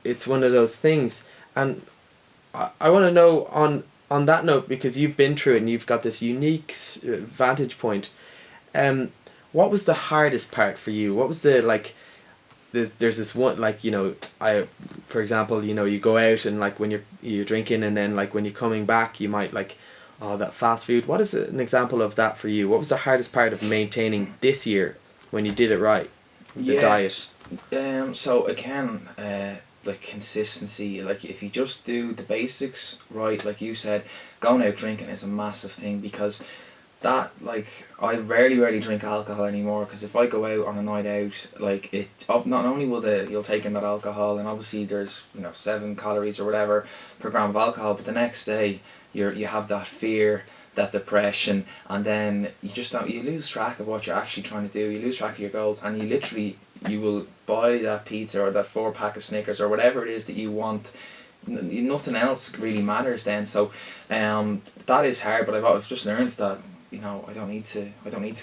it's one of those things. And I want to know on that note, because you've been through it and you've got this unique vantage point. Um, what was the hardest part for you? What was the like? There's this one, like, for example, you go out and like when you're drinking, and then like when you're coming back you might like, oh, that fast food. What is an example of that for you? What was the hardest part of maintaining this year when you did it right, the Yeah. diet? So again, like consistency. Like if you just do the basics right, like you said, going out drinking is a massive thing, because that, like, I rarely drink alcohol anymore, because if I go out on a night out, like it not only will you'll take in that alcohol, and obviously there's 7 calories or whatever per gram of alcohol, but the next day you have that fear, that depression, and then you lose track of what you're actually trying to do. You lose track of your goals, and you will buy that pizza or that 4 pack of Snickers or whatever it is that you want. Nothing else really matters then. So that is hard, but I've just learned that I don't need to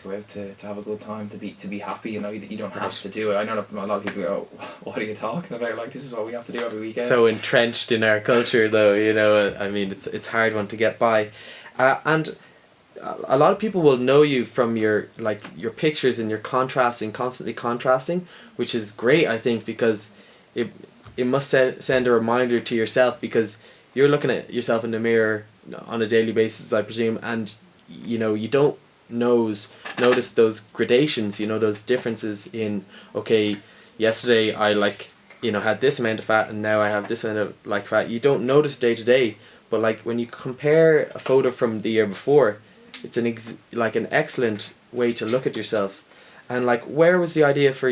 go out to have a good time, to be happy. You don't have to do it. I know that a lot of people go, what are you talking about? Like, this is what we have to do every weekend. So entrenched in our culture, though. I mean, it's hard one to get by, and a lot of people will know you from your pictures and your constantly contrasting, which is great, I think, because it must send a reminder to yourself, because you're looking at yourself in the mirror on a daily basis, I presume, and you don't notice those gradations, those differences in, okay, yesterday I had this amount of fat and now I have this amount of fat. You don't notice day to day, but like when you compare a photo from the year before, it's an excellent way to look at yourself. And like, where was the idea for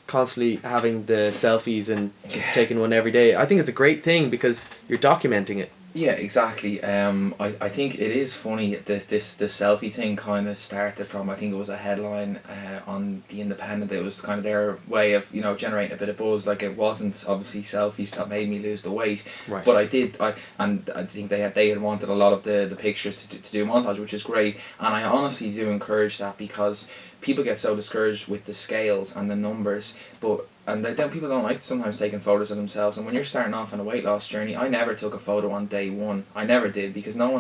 constantly having the selfies and taking one every day? I think it's a great thing because you're documenting it. Yeah, exactly. I think it is funny that the selfie thing kind of started from, I think it was a headline on The Independent. It was kind of their way of generating a bit of buzz. Like, it wasn't obviously selfies that made me lose the weight, right. But I think they had wanted a lot of the pictures to do a montage, which is great. And I honestly do encourage that, because people get so discouraged with the scales and the numbers, and then people don't like sometimes taking photos of themselves. And when you're starting off on a weight loss journey, I never took a photo on day one. I never did, because not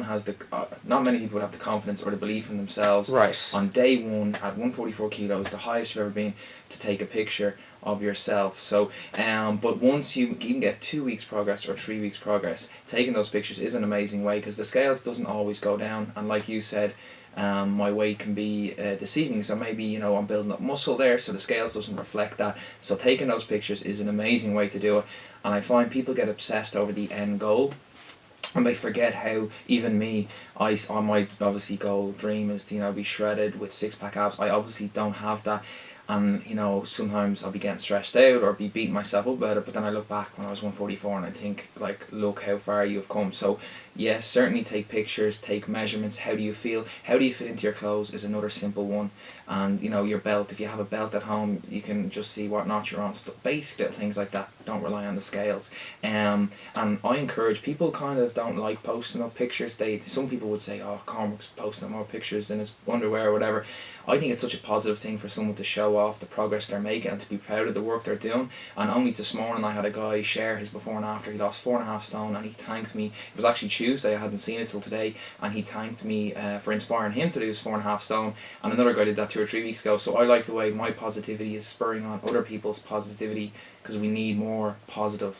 many people would have the confidence or the belief in themselves, right, on day one at 144 kilos, the highest you've ever been, to take a picture of yourself. So but once you can get 2 weeks progress or 3 weeks progress, taking those pictures is an amazing way, because the scales doesn't always go down, and like you said, my weight can be deceiving. So maybe I'm building up muscle there, so the scales doesn't reflect that. So taking those pictures is an amazing way to do it. And I find people get obsessed over the end goal, and they forget how, even me, my obviously goal, dream is to be shredded with 6-pack abs. I obviously don't have that. And sometimes I'll be getting stressed out or be beating myself up about it, but then I look back when I was 144 and I think, like, look how far you've come. So yes, certainly take pictures, take measurements. How do you feel? How do you fit into your clothes is another simple one. And your belt, if you have a belt at home, you can just see what notch you're on. So basic little things like that. Don't rely on the scales. And I encourage people, kind of don't like posting up pictures. Some people would say, oh, Cormac's posting up more pictures in his underwear or whatever. I think it's such a positive thing for someone to show off the progress they're making and to be proud of the work they're doing. And only this morning I had a guy share his before and after. He lost 4.5 stone, and he thanked me. It was actually Tuesday, I hadn't seen it till today, and he thanked me for inspiring him to lose 4.5 stone. And another guy did that 2 or 3 weeks ago. So I like the way my positivity is spurring on other people's positivity, because we need more positive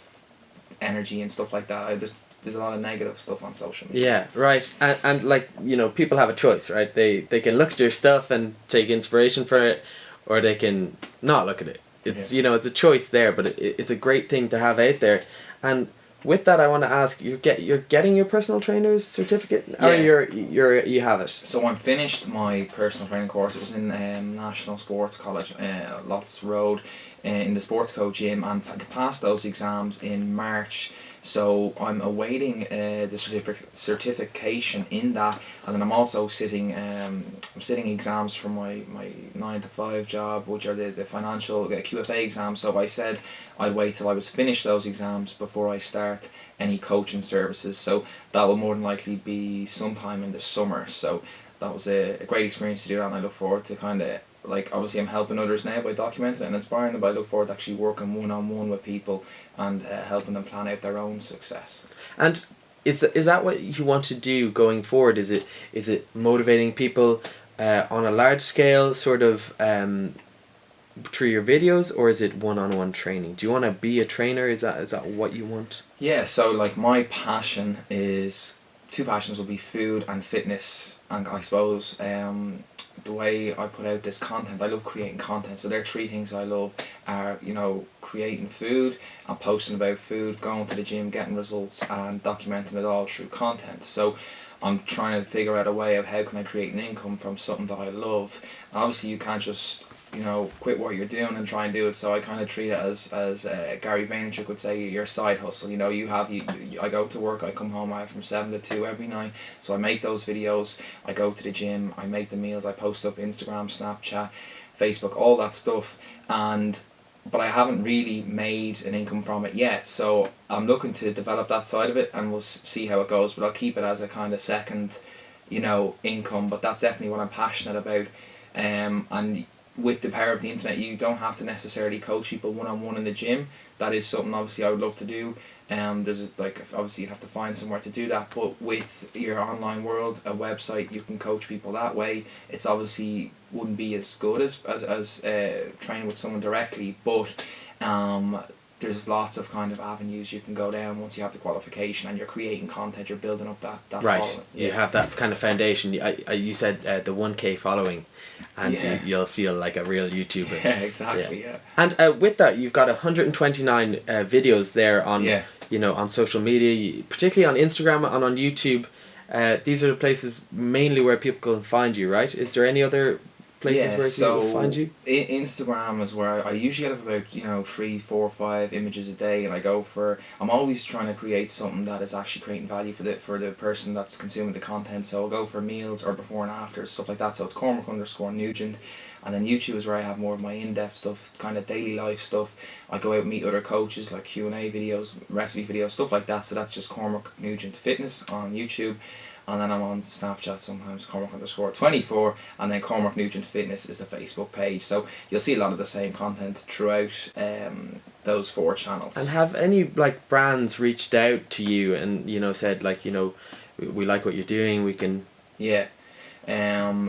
energy and stuff like that. There's a lot of negative stuff on social media. Yeah, right. And like, people have a choice, right? They can look at your stuff and take inspiration from it, or they can not look at it. It's it's a choice there, but it's a great thing to have out there. And with that, I want to ask, you're getting your personal trainer's certificate, or you have it? So I'm finished my personal training course. It was in National Sports College, Lots Road, in the sports coach gym, and I passed those exams in March. So I'm awaiting the certification in that, and then I'm also sitting exams for my 9 to 5 job, which are the financial QFA exams. So I said I'd wait till I was finished those exams before I start any coaching services. So that will more than likely be sometime in the summer. So that was a great experience to do that, and I look forward to kind of like obviously I'm helping others now by documenting it and inspiring them, but I look forward to actually working one-on-one with people and helping them plan out their own success. And is that what you want to do going forward? Is it motivating people on a large scale, sort of through your videos, or is it one-on-one training? Do you want to be a trainer? Is that what you want? Yeah, so like my passion is, two passions will be food and fitness, and I suppose the way I put out this content, I love creating content. So there are three things I love are, you know, creating food and posting about food, going to the gym, getting results, and documenting it all through content. So I'm trying to figure out a way of how can I create an income from something that I love. And obviously you can't just, you know, quit what you're doing and try and do it. So I kind of treat it as Gary Vaynerchuk would say, your side hustle. You know, I go to work, I come home, I have from 7 to 2 every night. So I make those videos, I go to the gym, I make the meals, I post up Instagram, Snapchat, Facebook, all that stuff. But I haven't really made an income from it yet. So I'm looking to develop that side of it, and we'll see how it goes. But I'll keep it as a kind of second, you know, income. But that's definitely what I'm passionate about. And with the power of the internet, you don't have to necessarily coach people one-on-one in the gym. That is something obviously I would love to do. There's like, obviously you have to find somewhere to do that, but with your online world, a website, you can coach people that way. It's obviously wouldn't be as good as training with someone directly, but there's lots of kind of avenues you can go down once you have the qualification and you're creating content, you're building up that right following. You have that kind of foundation. You said the 1K following, and you'll feel like a real YouTuber. Yeah, exactly. Yeah. And with that, you've got 129 videos there on you know, on social media, particularly on Instagram and on YouTube. These are the places mainly where people can find you, right? Is there any other places where people can find you? Instagram is where I usually get up about, you know, 3, 4, 5 images a day, and I'm always trying to create something that is actually creating value for the person that's consuming the content. So I'll go for meals or before and after, stuff like that. So it's Cormac_Nugent. And then YouTube is where I have more of my in-depth stuff, kind of daily life stuff. I go out and meet other coaches, like Q&A videos, recipe videos, stuff like that. So that's just Cormac Nugent Fitness on YouTube. And then I'm on Snapchat sometimes, Cormac_24, and then Cormac Nugent Fitness is the Facebook page. So you'll see a lot of the same content throughout those 4 channels. And have any like brands reached out to you and, you know, said like, you know, we like what you're doing, we can... Yeah.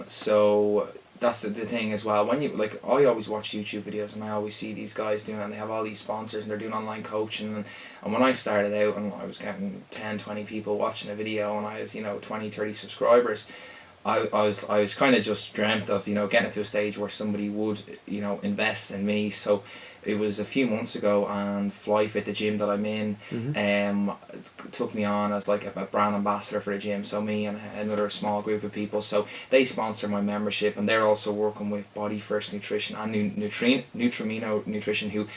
So that's the thing as well. When you, like, I always watch YouTube videos and I always see these guys doing it, and they have all these sponsors and they're doing online coaching, and when I started out and I was getting 10, 20 people watching a video and I was, you know, 20, 30 subscribers, I was kind of just dreamt of, you know, getting to a stage where somebody would, you know, invest in me. So it was a few months ago, and FlyFit, the gym that I'm in, took me on as like a brand ambassador for the gym. So me and another small group of people, so they sponsor my membership, and they're also working with Body First Nutrition and Nutrimino Nutrition, who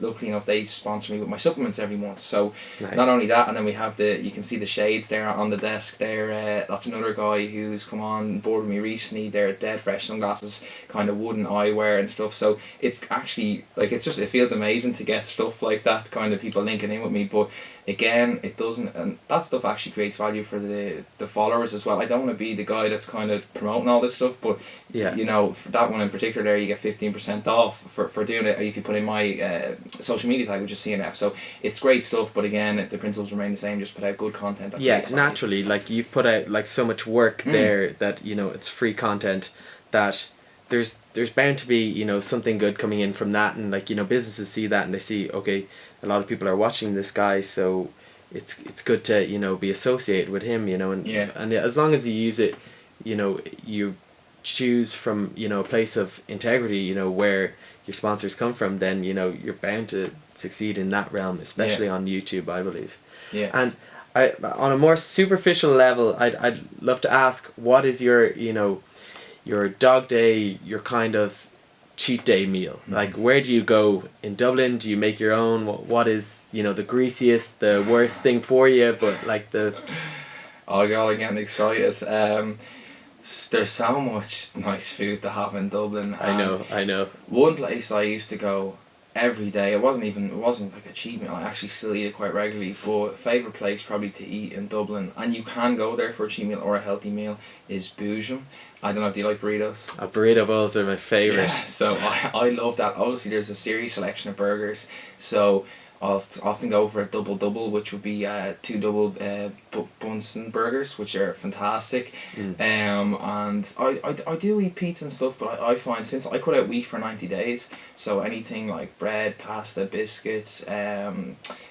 luckily enough, they sponsor me with my supplements every month. So nice. Not only that, and then we have you can see the shades there on the desk there. That's another guy who's come on board with me recently. They're dead fresh sunglasses, kind of wooden eyewear and stuff. So it's actually, like, it feels amazing to get stuff like that, kind of people linking in with me. But again, it doesn't, and that stuff actually creates value for the followers as well. I don't want to be the guy that's kind of promoting all this stuff, but you know, for that one in particular there, you get 15% off for doing it. Or you could put in my social media tag, which is CNF. So it's great stuff, but again, the principles remain the same. Just put out good content that creates value. Naturally, like, you've put out like so much work there that, you know, it's free content, that there's bound to be, you know, something good coming in from that. And, like, you know, businesses see that and they see, okay, a lot of people are watching this guy, so it's good to, you know, be associated with him, you know. And and as long as you use it, you know, you choose from, you know, a place of integrity, you know, where your sponsors come from, then, you know, you're bound to succeed in that realm, especially on YouTube, I believe. And on a more superficial level, I'd love to ask, what is your, you know, your dog day, your kind of cheat day meal? Like, where do you go in Dublin? Do you make your own? What is, you know, the greasiest, the worst thing for you, but like the... Oh God, I'm getting excited. There's so much nice food to have in Dublin. I know. One place I used to go every day. It wasn't like a cheat meal. I actually still eat it quite regularly. But favourite place probably to eat in Dublin, and you can go there for a cheat meal or a healthy meal, is Boojum. I don't know, do you like burritos? Burrito bowls are my favourite. Yeah, so I love that. Obviously there's a serious selection of burgers, so I'll often go for a double, which would be two double Bunsen burgers, which are fantastic. And I do eat pizza and stuff, but I find, since I cut out wheat for 90 days, so anything like bread, pasta, biscuits,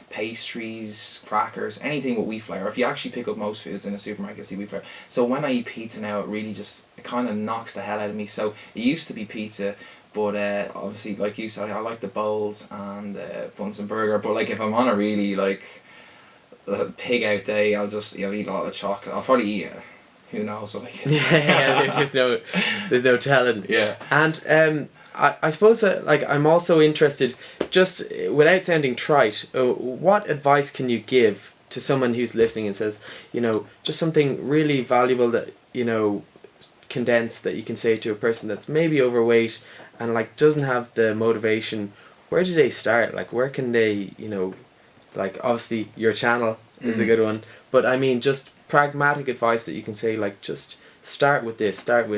pastries, crackers, anything with wheat flour. If you actually pick up most foods in a supermarket, you see wheat flour. So when I eat pizza now, it really just, it kind of knocks the hell out of me. So it used to be pizza, but obviously, like you said, I like the bowls and Bunsen burger. But like if I'm on a really like pig out day, I'll eat a lot of chocolate. I'll probably eat who knows what I can. Yeah, there's no telling. Yeah. And I suppose like I'm also interested, just without sounding trite, what advice can you give to someone who's listening and says, just something really valuable that, condensed, that you can say to a person that's maybe overweight and like doesn't have the motivation? Where do they start? Like where can they, like obviously your channel is a good one, but I mean just pragmatic advice that you can say, like just start with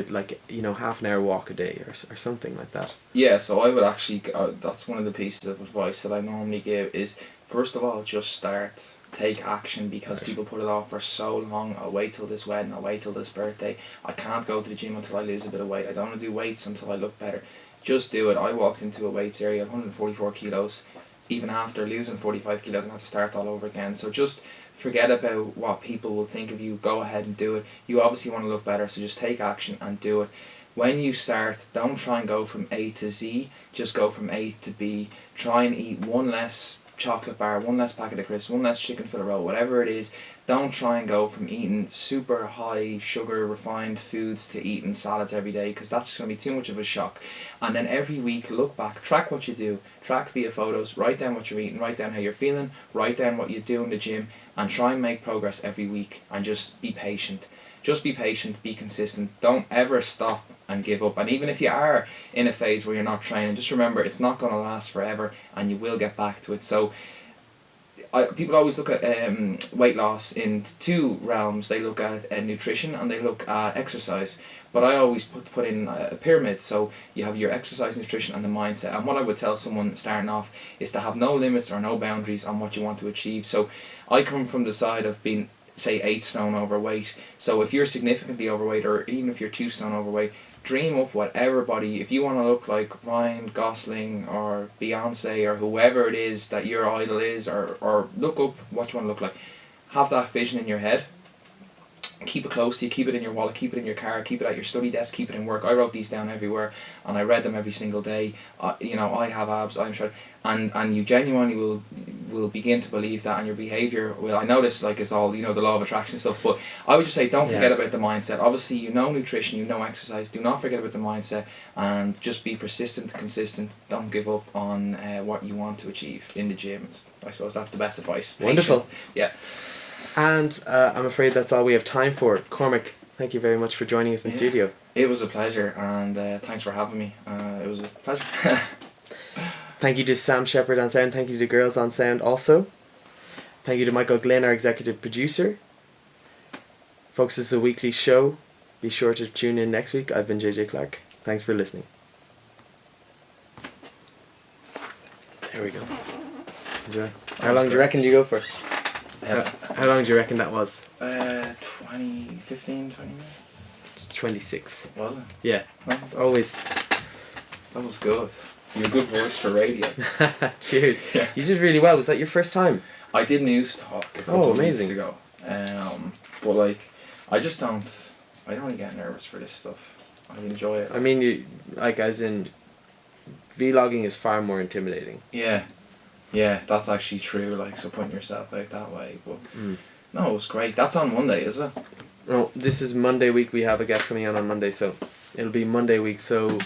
like half an hour walk a day or something like that. Yeah, so I would actually that's one of the pieces of advice that I normally give is, first of all, just start. Take action, because people put it off for so long. I'll wait till this wedding, I'll wait till this birthday, I can't go to the gym until I lose a bit of weight, I don't want to do weights until I look better. Just do it. I walked into a weights area at 144 kilos, even after losing 45 kilos, and had to start all over again. So just forget about what people will think of you, go ahead and do it. You obviously want to look better, so just take action and do it. When you start, don't try and go from A to Z, just go from A to B. Try and eat one less chocolate bar, one less packet of crisps, one less chicken fillet roll, whatever it is. Don't try and go from eating super high sugar refined foods to eating salads every day, because that's going to be too much of a shock. And then every week look back, track what you do, track via photos, write down what you're eating, write down how you're feeling, write down what you do in the gym, and try and make progress every week. And just be patient. Just be patient, be consistent. Don't ever stop and give up. And even if you are in a phase where you're not training, just remember it's not going to last forever, and you will get back to it. So people always look at weight loss in two realms. They look at nutrition and they look at exercise. But I always put in a pyramid. So you have your exercise, nutrition and the mindset. And what I would tell someone starting off is to have no limits or no boundaries on what you want to achieve. So I come from the side of being, say, 8 stone overweight. So if you're significantly overweight, or even if you're 2 stone overweight, dream up whatever body. If you want to look like Ryan Gosling or Beyonce or whoever it is that your idol is, or look up what you want to look like. Have that vision in your head. Keep it close to you, keep it in your wallet, keep it in your car, keep it at your study desk, keep it in work. I wrote these down everywhere and I read them every single day. I have abs, I'm sure, and you genuinely will begin to believe that, and your behaviour will. I know this is all the law of attraction stuff, but I would just say don't forget about the mindset. Obviously nutrition, exercise, do not forget about the mindset, and just be persistent, consistent. Don't give up on what you want to achieve in the gym. I suppose that's the best advice. Wonderful. Patient. Yeah. And I'm afraid that's all we have time for. Cormac, thank you very much for joining us in studio. It was a pleasure, and thanks for having me. It was a pleasure. Thank you to Sam Shepherd on sound. Thank you to Girls on Sound also. Thank you to Michael Glynn, our executive producer. Folks, this is a weekly show. Be sure to tune in next week. I've been JJ Clarke. Thanks for listening. There we go. Enjoy. How long do you reckon you go for? How long do you reckon that was? 15, 20 minutes. It's 26. Was it? Yeah. Oh, Always. That was good. You have a good voice for radio. Cheers. Yeah. You did really well. Was that your first time? I did news talk a couple of amazing. weeks ago. But I just don't really get nervous for this stuff. I enjoy it. I mean, you as in, vlogging is far more intimidating. Yeah, that's actually true. So putting yourself out that way, but no, it was great. That's on Monday, is it? No, this is Monday week. We have a guest coming on Monday, so it'll be Monday week. So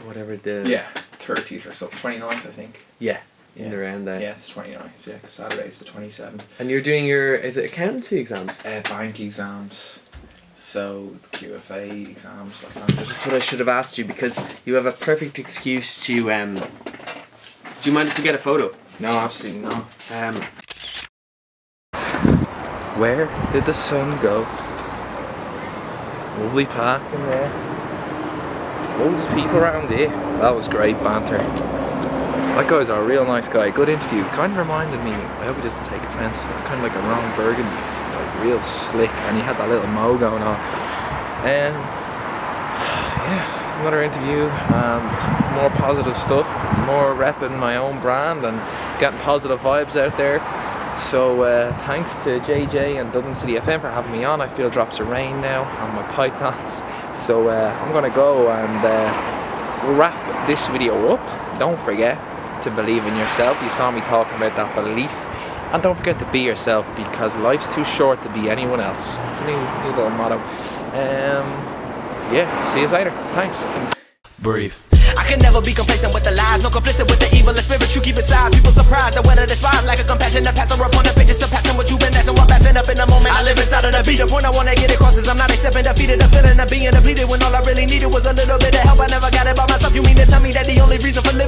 whatever the 30th or so, 29th, I think. Yeah, in around there. Yeah, it's 29th. Yeah, 'cause Saturday's the 27th. And you're doing is it accountancy exams? Bank exams. So QFA exams. That's what I should have asked you, because you have a perfect excuse to Do you mind if we get a photo? No, absolutely not. Where did the sun go? Lovely park in there. Loads of people around here. That was great banter. That guy's a real nice guy. Good interview. Kind of reminded me, I hope he doesn't take offense, kind of like a Ron Burgundy. It's like real slick, and he had that little mo going on. Yeah, another interview and more positive stuff, more repping my own brand and getting positive vibes out there. So thanks to JJ and Dublin City FM for having me on. I feel drops of rain now on my pythons. So I'm gonna go and wrap this video up. Don't forget to believe in yourself. You saw me talking about that belief. And don't forget to be yourself, because life's too short to be anyone else. It's a new little motto. Yeah, see you later. Thanks. Brief. I can never be complacent with the lies, no complicit with the evil and spirit you keep inside. People surprised that weather the spot like a compassionate pastor upon the pages, surpassing what you've been asking while passing up in the moment. I live inside of the beat. The point I wanna get across is I'm not accepting defeated, the feeling of being depleted when all I really needed was a little bit of help. I never got it by myself. You mean to tell me that the only reason for living